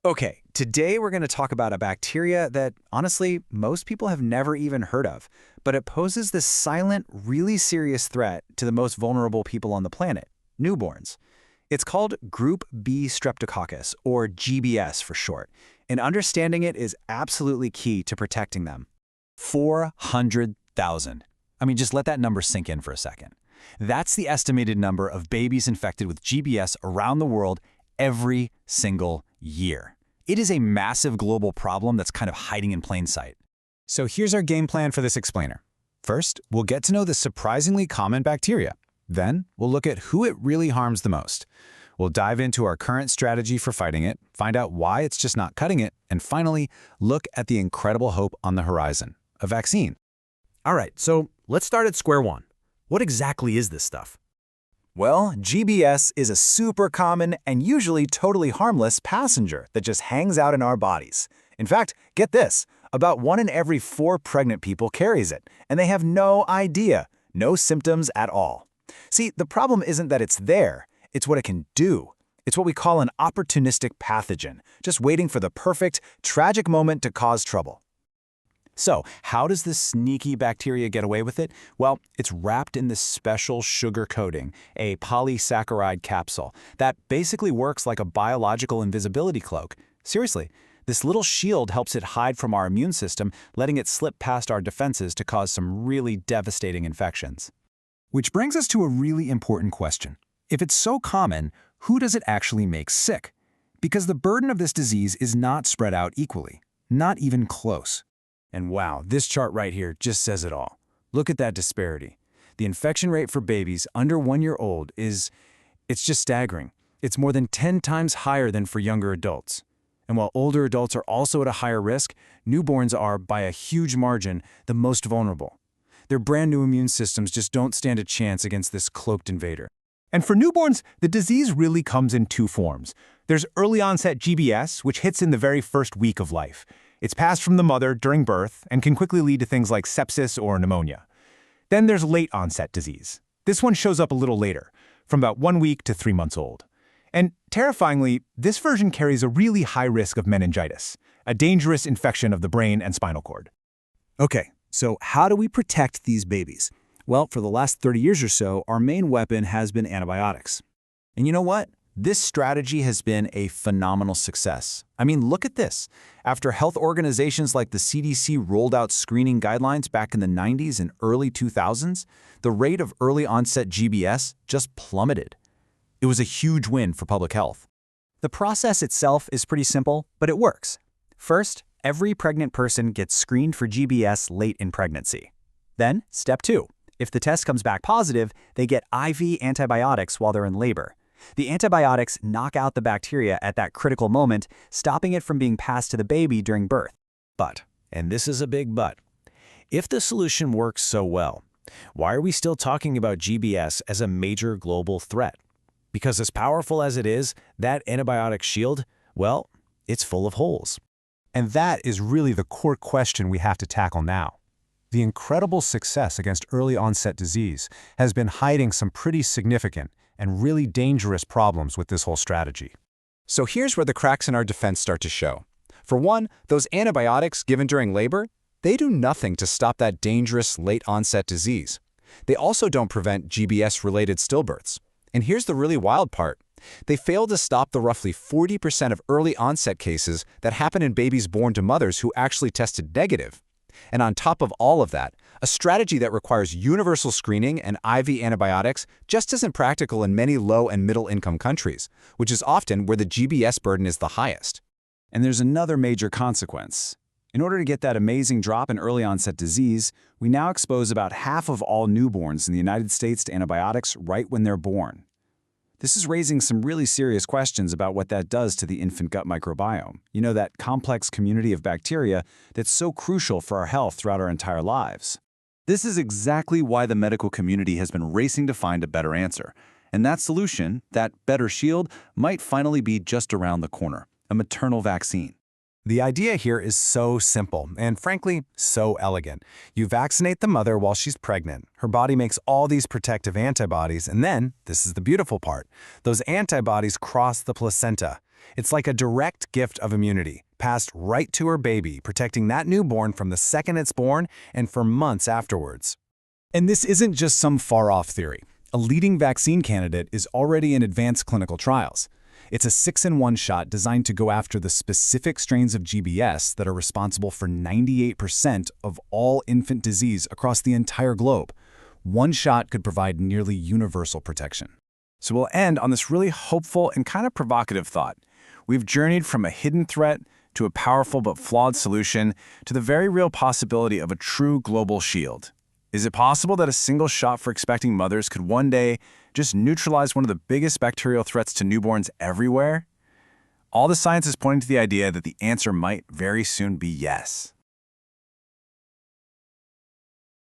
Okay, today we're going to talk about a bacteria that, honestly, most people have never even heard of, but it poses this silent, really serious threat to the most vulnerable people on the planet, newborns. It's called Group B streptococcus, or GBS for short, and understanding it is absolutely key to protecting them. 400,000. I mean, just let that number sink in for a second. That's the estimated number of babies infected with GBS around the world every single year. It is a massive global problem that's kind of hiding in plain sight. So here's our game plan for this explainer. First, we'll get to know the surprisingly common bacteria. Then, we'll look at who it really harms the most. We'll dive into our current strategy for fighting it, find out why it's just not cutting it, and finally, look at the incredible hope on the horizon, a vaccine. All right, so let's start at square one. What exactly is this stuff? Well, GBS is a super common and usually totally harmless passenger that just hangs out in our bodies. In fact, get this, about 1 in every 4 pregnant people carries it, and they have no idea, no symptoms at all. See, the problem isn't that it's there, it's what it can do. It's what we call an opportunistic pathogen, just waiting for the perfect, tragic moment to cause trouble. So, how does this sneaky bacteria get away with it? Well, it's wrapped in this special sugar coating, a polysaccharide capsule, that basically works like a biological invisibility cloak. Seriously, this little shield helps it hide from our immune system, letting it slip past our defenses to cause some really devastating infections. Which brings us to a really important question. If it's so common, who does it actually make sick? Because the burden of this disease is not spread out equally, not even close. And wow, this chart right here just says it all. Look at that disparity. The infection rate for babies under 1 year old it's just staggering. It's more than 10 times higher than for younger adults. And while older adults are also at a higher risk, newborns are, by a huge margin, the most vulnerable. Their brand new immune systems just don't stand a chance against this cloaked invader. And for newborns, the disease really comes in 2 forms. There's early onset GBS, which hits in the very first week of life. It's passed from the mother during birth and can quickly lead to things like sepsis or pneumonia. Then there's late onset disease. This one shows up a little later, from about 1 week to 3 months old. And terrifyingly, this version carries a really high risk of meningitis, a dangerous infection of the brain and spinal cord. Okay, so how do we protect these babies? Well, for the last 30 years or so, our main weapon has been antibiotics. And you know what? This strategy has been a phenomenal success. I mean, look at this. After health organizations like the CDC rolled out screening guidelines back in the 90s and early 2000s, the rate of early onset GBS just plummeted. It was a huge win for public health. The process itself is pretty simple, but it works. First, every pregnant person gets screened for GBS late in pregnancy. Then, step 2. If the test comes back positive, they get IV antibiotics while they're in labor. The antibiotics knock out the bacteria at that critical moment, stopping it from being passed to the baby during birth. But, and this is a big but, if the solution works so well, why are we still talking about GBS as a major global threat? Because as powerful as it is, that antibiotic shield, well, it's full of holes. And that is really the core question we have to tackle now. The incredible success against early onset disease has been hiding some pretty significant and really dangerous problems with this whole strategy. So here's where the cracks in our defense start to show. For one, those antibiotics given during labor, they do nothing to stop that dangerous late-onset disease. They also don't prevent GBS-related stillbirths. And here's the really wild part. They fail to stop the roughly 40% of early-onset cases that happen in babies born to mothers who actually tested negative. And on top of all of that, a strategy that requires universal screening and IV antibiotics just isn't practical in many low- and middle-income countries, which is often where the GBS burden is the highest. And there's another major consequence. In order to get that amazing drop in early onset disease, we now expose about half of all newborns in the United States to antibiotics right when they're born. This is raising some really serious questions about what that does to the infant gut microbiome. You know, that complex community of bacteria that's so crucial for our health throughout our entire lives. This is exactly why the medical community has been racing to find a better answer. And that solution, that better shield, might finally be just around the corner, a maternal vaccine. The idea here is so simple and, frankly, so elegant. You vaccinate the mother while she's pregnant. Her body makes all these protective antibodies, and then, this is the beautiful part, those antibodies cross the placenta. It's like a direct gift of immunity, passed right to her baby, protecting that newborn from the second it's born and for months afterwards. And this isn't just some far-off theory. A leading vaccine candidate is already in advanced clinical trials. It's a 6-in-1 shot designed to go after the specific strains of GBS that are responsible for 98% of all infant disease across the entire globe. One shot could provide nearly universal protection. So we'll end on this really hopeful and kind of provocative thought. We've journeyed from a hidden threat to a powerful but flawed solution to the very real possibility of a true global shield. Is it possible that a single shot for expecting mothers could one day just neutralize one of the biggest bacterial threats to newborns everywhere? All the science is pointing to the idea that the answer might very soon be yes.